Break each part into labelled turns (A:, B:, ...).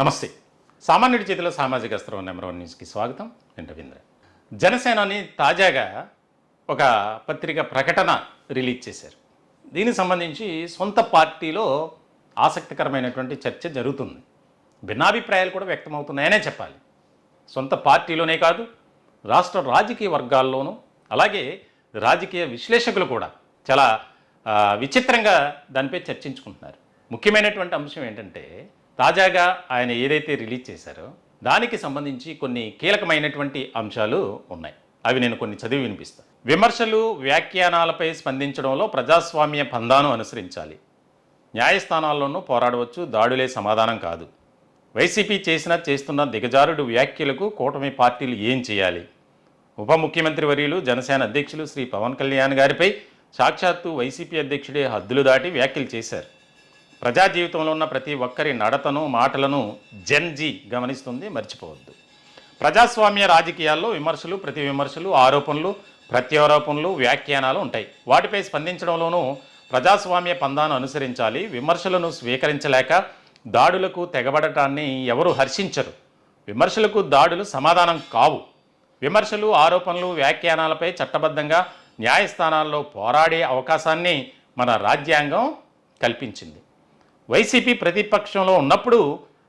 A: నమస్తే. సామాన్యుడి చేతిలో సామాజిక అస్త్రం నెంబర్ 1 న్యూస్కి స్వాగతం. నేను రవీంద్ర. జనసేనని తాజాగా ఒక పత్రిక ప్రకటన రిలీజ్ చేశారు. దీనికి సంబంధించి సొంత పార్టీలో ఆసక్తికరమైనటువంటి చర్చ జరుగుతుంది. భిన్నాభిప్రాయాలు కూడా వ్యక్తమవుతున్నాయనే చెప్పాలి. సొంత పార్టీలోనే కాదు, రాష్ట్ర రాజకీయ వర్గాల్లోనూ, అలాగే రాజకీయ విశ్లేషకులు కూడా చాలా విచిత్రంగా దానిపై చర్చించుకుంటున్నారు. ముఖ్యమైనటువంటి అంశం ఏంటంటే, తాజాగా ఆయన ఏదైతే రిలీజ్ చేశారో దానికి సంబంధించి కొన్ని కీలకమైనటువంటి అంశాలు ఉన్నాయి. అవి నేను కొన్ని చదివి వినిపిస్తాను. విమర్శలు, వ్యాఖ్యానాలపై స్పందించడంలో ప్రజాస్వామ్య పందాను అనుసరించాలి. న్యాయస్థానాల్లోనూ పోరాడవచ్చు, దాడులే సమాధానం కాదు. వైసీపీ చేస్తున్న దిగజారుడు వ్యాఖ్యలకు కూటమి పార్టీలు ఏం చేయాలి? ఉప ముఖ్యమంత్రి వర్యులు, జనసేన అధ్యక్షులు శ్రీ పవన్ కళ్యాణ్ గారిపై సాక్షాత్తు వైసీపీ అధ్యక్షుడే హద్దులు దాటి వ్యాఖ్యలు చేశారు. ప్రజా జీవితంలో ఉన్న ప్రతి ఒక్కరి నడతను, మాటలను జెన్జీ గమనిస్తుంది, మర్చిపోవద్దు. ప్రజాస్వామ్య రాజకీయాల్లో విమర్శలు, ప్రతి విమర్శలు, ఆరోపణలు, ప్రత్యారోపణలు, వ్యాఖ్యానాలు ఉంటాయి. వాటిపై స్పందించడంలోనూ ప్రజాస్వామ్య పందాను అనుసరించాలి. విమర్శలను స్వీకరించలేక దాడులకు తెగబడటాన్ని ఎవరు హర్షించరు. విమర్శలకు దాడులు సమాధానం కావు. విమర్శలు, ఆరోపణలు, వ్యాఖ్యానాలపై చట్టబద్ధంగా న్యాయస్థానాల్లో పోరాడే అవకాశాన్ని మన రాజ్యాంగం కల్పించింది. వైసీపీ ప్రతిపక్షంలో ఉన్నప్పుడు,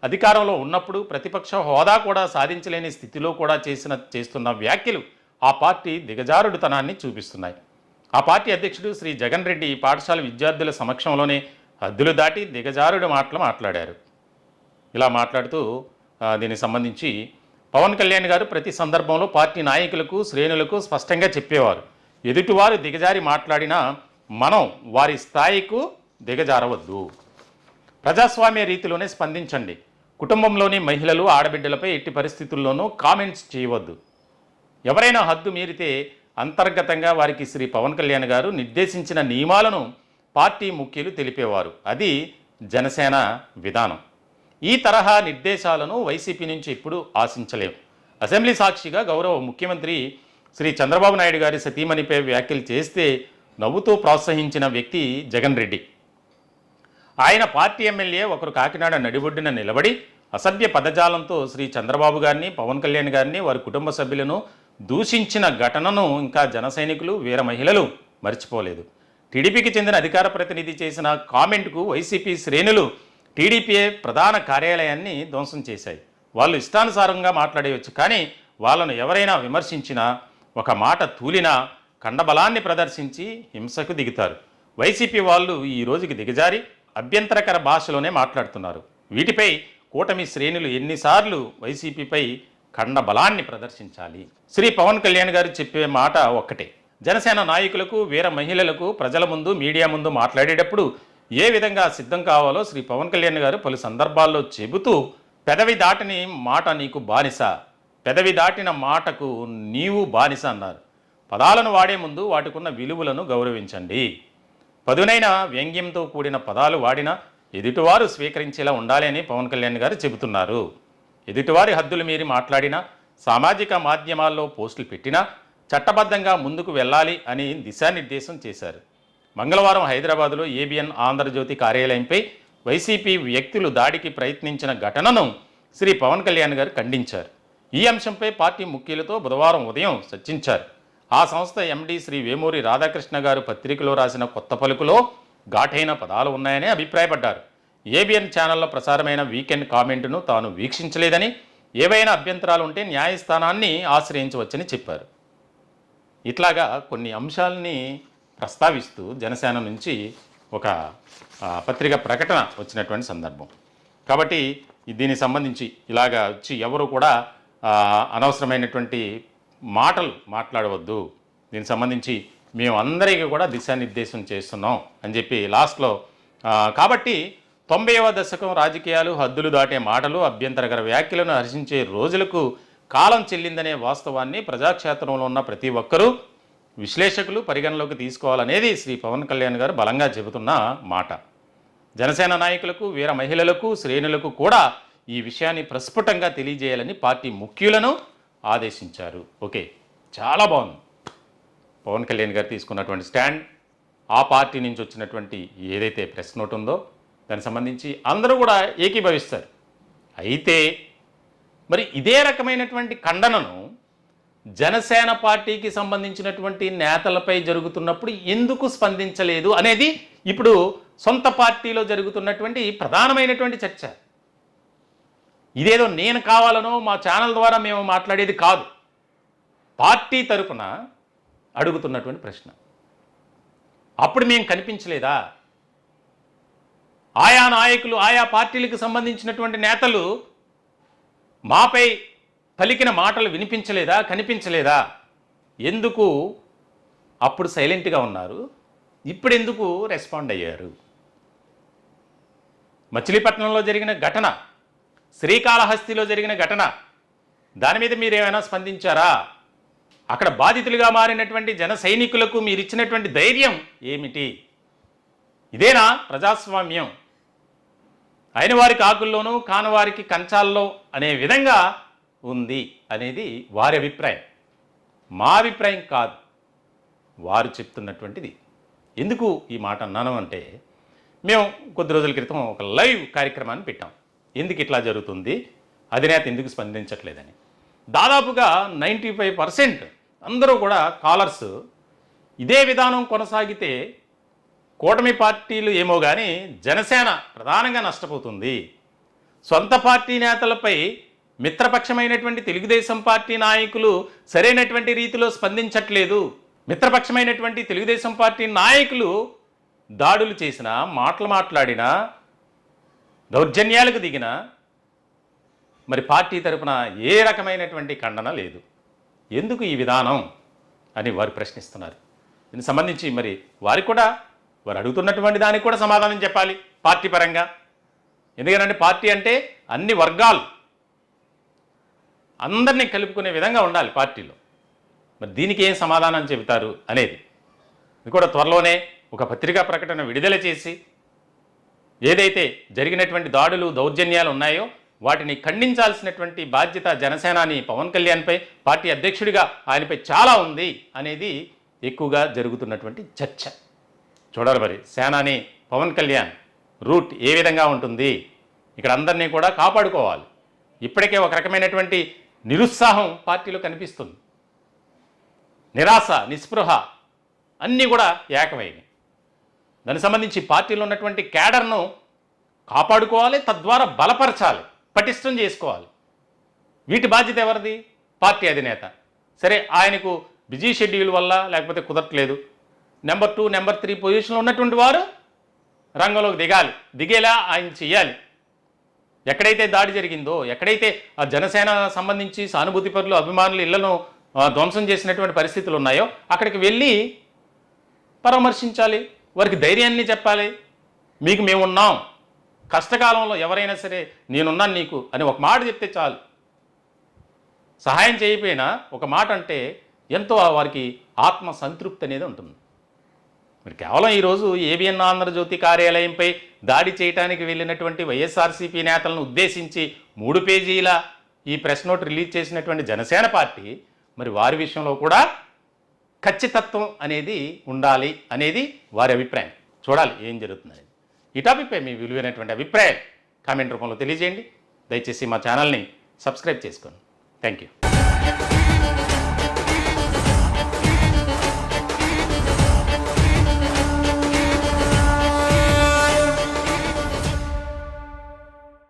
A: అధికారంలో ఉన్నప్పుడు ప్రతిపక్ష హోదా కూడా సాధించలేని స్థితిలో కూడా చేస్తున్న వ్యాఖ్యలు ఆ పార్టీ దిగజారుడుతనాన్ని చూపిస్తున్నాయి. ఆ పార్టీ అధ్యక్షుడు శ్రీ జగన్ రెడ్డి పాఠశాల విద్యార్థుల సమక్షంలోనే హద్దులు దాటి దిగజారుడు మాటలు మాట్లాడారు. ఇలా మాట్లాడుతూ దీనికి సంబంధించి పవన్ కళ్యాణ్ గారు ప్రతి సందర్భంలో పార్టీ నాయకులకు, శ్రేణులకు స్పష్టంగా చెప్పేవారు, ఎదుటివారు దిగజారి మాట్లాడినా మనం వారి స్థాయికు దిగజారవద్దు. ప్రజాస్వామ్య రీతిలోనే స్పందించండి. కుటుంబంలోని మహిళలు, ఆడబిడ్డలపై ఎట్టి పరిస్థితుల్లోనూ కామెంట్స్ చేయవద్దు. ఎవరైనా హద్దు మీరితే అంతర్గతంగా వారికి శ్రీ పవన్ కళ్యాణ్ గారు నిర్దేశించిన నియమాలను పార్టీ ముఖ్యులు తెలిపేవారు. అది జనసేన విధానం. ఈ తరహా నిర్దేశాలను వైసీపీ నుంచి ఎప్పుడూ ఆశించలేము. అసెంబ్లీ సాక్షిగా గౌరవ ముఖ్యమంత్రి శ్రీ చంద్రబాబు నాయుడు గారి సతీమణిపై వ్యాఖ్యలు చేస్తే నవ్వుతూ ప్రోత్సహించిన వ్యక్తి జగన్ రెడ్డి. ఆయన పార్టీ ఎమ్మెల్యే ఒకరు కాకినాడ నడిబొడ్డున నిలబడి అసభ్య పదజాలంతో శ్రీ చంద్రబాబు గారిని, పవన్ కళ్యాణ్ గారిని, వారి కుటుంబ సభ్యులను దూషించిన ఘటనను ఇంకా జన సైనికులు, వీర మహిళలు మర్చిపోలేదు. టీడీపీకి చెందిన అధికార ప్రతినిధి చేసిన కామెంట్కు వైసీపీ శ్రేణులు టీడీపీ ప్రధాన కార్యాలయాన్ని ధ్వంసం చేశాయి. వాళ్ళు ఇష్టానుసారంగా మాట్లాడేయచ్చు, కానీ వాళ్ళను ఎవరైనా విమర్శించినా, ఒక మాట తూలినా కండబలాన్ని ప్రదర్శించి హింసకు దిగుతారు. వైసీపీ వాళ్ళు ఈ రోజుకి దిగజారి అభ్యంతరకర భాషలోనే మాట్లాడుతున్నారు. వీటిపై కూటమి శ్రేణులు ఎన్నిసార్లు వైసీపీపై కండబలాన్ని ప్రదర్శించాలి? శ్రీ పవన్ కళ్యాణ్ గారు చెప్పే మాట ఒక్కటే. జనసేన నాయకులకు, వీర మహిళలకు ప్రజల ముందు, మీడియా ముందు మాట్లాడేటప్పుడు ఏ విధంగా సిద్ధం కావాలో శ్రీ పవన్ కళ్యాణ్ గారు పలు సందర్భాల్లో చెబుతూ, పెదవి దాటిని మాట నీకు బానిస, పెదవి దాటిన మాటకు నీవు బానిస అన్నారు. పదాలను వాడే ముందు వాటికున్న విలువలను గౌరవించండి. పదునైన వ్యంగ్యంతో కూడిన పదాలు వాడినా ఎదుటివారు స్వీకరించేలా ఉండాలి అని పవన్ కళ్యాణ్ గారు చెబుతున్నారు. ఎదుటివారి హద్దులు మీరి మాట్లాడినా, సామాజిక మాధ్యమాల్లో పోస్టులు పెట్టినా చట్టబద్ధంగా ముందుకు వెళ్ళాలి అని దిశానిర్దేశం చేశారు. మంగళవారం హైదరాబాదులో ఏబిఎన్ ఆంధ్రజ్యోతి కార్యాలయంపై వైసీపీ వ్యక్తులు దాడికి ప్రయత్నించిన ఘటనను శ్రీ పవన్ కళ్యాణ్ గారు ఖండించారు. ఈ అంశంపై పార్టీ ముఖ్యులతో బుధవారం ఉదయం చర్చించారు. ఆ సంస్థ ఎండీ శ్రీ వేమూరి రాధాకృష్ణ గారు పత్రికలో రాసిన కొత్త పలుకులో ఘాటైన పదాలు ఉన్నాయని అభిప్రాయపడ్డారు. ఏబిఎన్ ఛానల్లో ప్రసారమైన వీకెండ్ కామెంటును తాను వీక్షించలేదని, ఏవైనా అభ్యంతరాలు ఉంటే న్యాయస్థానాన్ని ఆశ్రయించవచ్చని చెప్పారు. ఇట్లాగా కొన్ని అంశాలని ప్రస్తావిస్తూ జనసేన నుంచి ఒక పత్రిక ప్రకటన వచ్చినటువంటి సందర్భం. కాబట్టి దీనికి సంబంధించి ఇలాగా వచ్చి ఎవరు కూడా అనవసరమైనటువంటి మాటలు మాట్లాడవద్దు. దీనికి సంబంధించి మేము అందరికీ కూడా దిశానిర్దేశం చేస్తున్నాం అని చెప్పి లాస్ట్లో, కాబట్టి 90వ దశకం రాజకీయాలు, హద్దులు దాటే మాటలు, అభ్యంతరకర వ్యాఖ్యలను హర్షించే రోజులకు కాలం చెల్లిందనే వాస్తవాన్ని ప్రజాక్షేత్రంలో ఉన్న ప్రతి ఒక్కరూ, విశ్లేషకులు పరిగణలోకి తీసుకోవాలనేది శ్రీ పవన్ కళ్యాణ్ గారు బలంగా చెబుతున్న మాట. జనసేన నాయకులకు, వీర మహిళలకు, శ్రేణులకు కూడా ఈ విషయాన్ని ప్రస్ఫుటంగా తెలియజేయాలని పార్టీ ముఖ్యులను ఆదేశించారు. ఓకే, చాలా బాగుంది పవన్ కళ్యాణ్ గారు తీసుకున్నటువంటి స్టాండ్. ఆ పార్టీ నుంచి వచ్చినటువంటి ఏదైతే ప్రెస్ నోట్ ఉందో దానికి సంబంధించి అందరూ కూడా ఏకీభవిస్తారు. అయితే మరి ఇదే రకమైనటువంటి ఖండనను జనసేన పార్టీకి సంబంధించినటువంటి నేతలపై జరుగుతున్నప్పుడు ఎందుకు స్పందించలేదు అనేది ఇప్పుడు సొంత పార్టీలో జరుగుతున్నటువంటి ప్రధానమైనటువంటి చర్చ. ఇదేదో నేను కావాలనో మా ఛానల్ ద్వారా మేము మాట్లాడేది కాదు, పార్టీ తరపున అడుగుతున్నటువంటి ప్రశ్న. అప్పుడు మేము కనిపించలేదా? ఆయా నాయకులు, ఆయా పార్టీలకు సంబంధించినటువంటి నేతలు మాపై పలికిన మాటలు వినిపించలేదా, కనిపించలేదా? ఎందుకు అప్పుడు సైలెంట్గా ఉన్నారు, ఇప్పుడు ఎందుకు రెస్పాండ్ అయ్యారు? మచిలీపట్నంలో జరిగిన ఘటన, శ్రీకాళహస్తిలో జరిగిన ఘటన, దాని మీద మీరేమైనా స్పందించారా? అక్కడ బాధితులుగా మారినటువంటి జన సైనికులకు మీరు ఇచ్చినటువంటి ధైర్యం ఏమిటి? ఇదేనా ప్రజాస్వామ్యం? అయిన వారికి ఆకుల్లోనూ కానవారికి కంచాల్లో అనే విధంగా ఉంది అనేది వారి అభిప్రాయం, మా అభిప్రాయం కాదు. వారు చెప్తున్నటువంటిది. ఎందుకు ఈ మాట అన్నాను అంటే, మేము కొద్ది రోజుల క్రితం ఒక లైవ్ కార్యక్రమాన్ని పెట్టాం. ఎందుకు ఇట్లా జరుగుతుంది, అధినేత ఎందుకు స్పందించట్లేదని. దాదాపుగా 95% అందరూ కూడా కాలర్స్ ఇదే విధానం కొనసాగితే కూటమి పార్టీలు ఏమో కానీ జనసేన ప్రధానంగా నష్టపోతుంది. సొంత పార్టీ నేతలపై మిత్రపక్షమైనటువంటి తెలుగుదేశం పార్టీ నాయకులు సరైనటువంటి రీతిలో స్పందించట్లేదు. మిత్రపక్షమైనటువంటి తెలుగుదేశం పార్టీ నాయకులు దాడులు చేసినా, మాటలు మాట్లాడినా, దౌర్జన్యాలకు దిగినా మరి పార్టీ తరపున ఏ రకమైనటువంటి ఖండన లేదు. ఎందుకు ఈ విధానం అని వారు ప్రశ్నిస్తున్నారు. దీనికి సంబంధించి మరి వారికి కూడా, వారు అడుగుతున్నటువంటి దానికి కూడా సమాధానం చెప్పాలి పార్టీ పరంగా. ఎందుకంటే పార్టీ అంటే అన్ని వర్గాలు, అందరినీ కలుపుకునే విధంగా ఉండాలి పార్టీలో. మరి దీనికి ఏం సమాధానం చెబుతారు అనేది ఇది కూడా త్వరలోనే ఒక పత్రికా ప్రకటన విడుదల చేసి ఏదైతే జరిగినటువంటి దాడులు, దౌర్జన్యాలు ఉన్నాయో వాటిని ఖండించాల్సినటువంటి బాధ్యత జనసేనాని పవన్ కళ్యాణ్పై, పార్టీ అధ్యక్షుడిగా ఆయనపై చాలా ఉంది అనేది ఎక్కువగా జరుగుతున్నటువంటి చర్చ. చూడాలి మరి సేనాని పవన్ కళ్యాణ్ రూట్ ఏ విధంగా ఉంటుంది. ఇక్కడ అందరినీ కూడా కాపాడుకోవాలి. ఇప్పటికే ఒక రకమైనటువంటి నిరుత్సాహం పార్టీలో కనిపిస్తుంది. నిరాశ, నిస్పృహ అన్నీ కూడా ఏకమైనవి. దానికి సంబంధించి పార్టీలో ఉన్నటువంటి క్యాడర్ను కాపాడుకోవాలి, తద్వారా బలపరచాలి, పటిష్టం చేసుకోవాలి. వీటి బాధ్యత ఎవరిది? పార్టీ అధినేత. సరే, ఆయనకు బిజీ షెడ్యూల్ వల్ల లేకపోతే కుదరట్లేదు, నెంబర్ 2, నెంబర్ 3 పొజిషన్లో ఉన్నటువంటి వారు రంగంలోకి దిగేలా ఆయన చెయ్యాలి. ఎక్కడైతే దాడి జరిగిందో, ఎక్కడైతే ఆ జనసేన సంబంధించి సానుభూతి పరులు, అభిమానులు ఇళ్లను ధ్వంసం చేసినటువంటి పరిస్థితులు ఉన్నాయో అక్కడికి వెళ్ళి పరామర్శించాలి, వారికి ధైర్యాన్ని చెప్పాలి. మీకు మేమున్నాం, కష్టకాలంలో ఎవరైనా సరే నేనున్నాను నీకు అని ఒక మాట చెప్తే చాలు. సహాయం చేయకపోయినా ఒక మాట అంటే ఎంతో వారికి ఆత్మ సంతృప్తి అనేది ఉంటుంది. మరి కేవలం ఈరోజు ఏబిఎన్ ఆంధ్రజ్యోతి కార్యాలయంపై దాడి చేయడానికి వెళ్ళినటువంటి వైఎస్ఆర్సీపీ నేతలను ఉద్దేశించి 3 పేజీల ఈ ప్రెస్ నోట్ రిలీజ్ చేసినటువంటి జనసేన పార్టీ మరి వారి విషయంలో కూడా ఖచ్చితత్వం అనేది ఉండాలి అనేది వారి అభిప్రాయం. చూడాలి ఏం జరుగుతుందని. ఈ టాపిక్పై మీ విలువైనటువంటి అభిప్రాయాలు కామెంట్ రూపంలో తెలియజేయండి. దయచేసి మా ఛానల్ని సబ్స్క్రైబ్ చేసుకోండి. Thank you.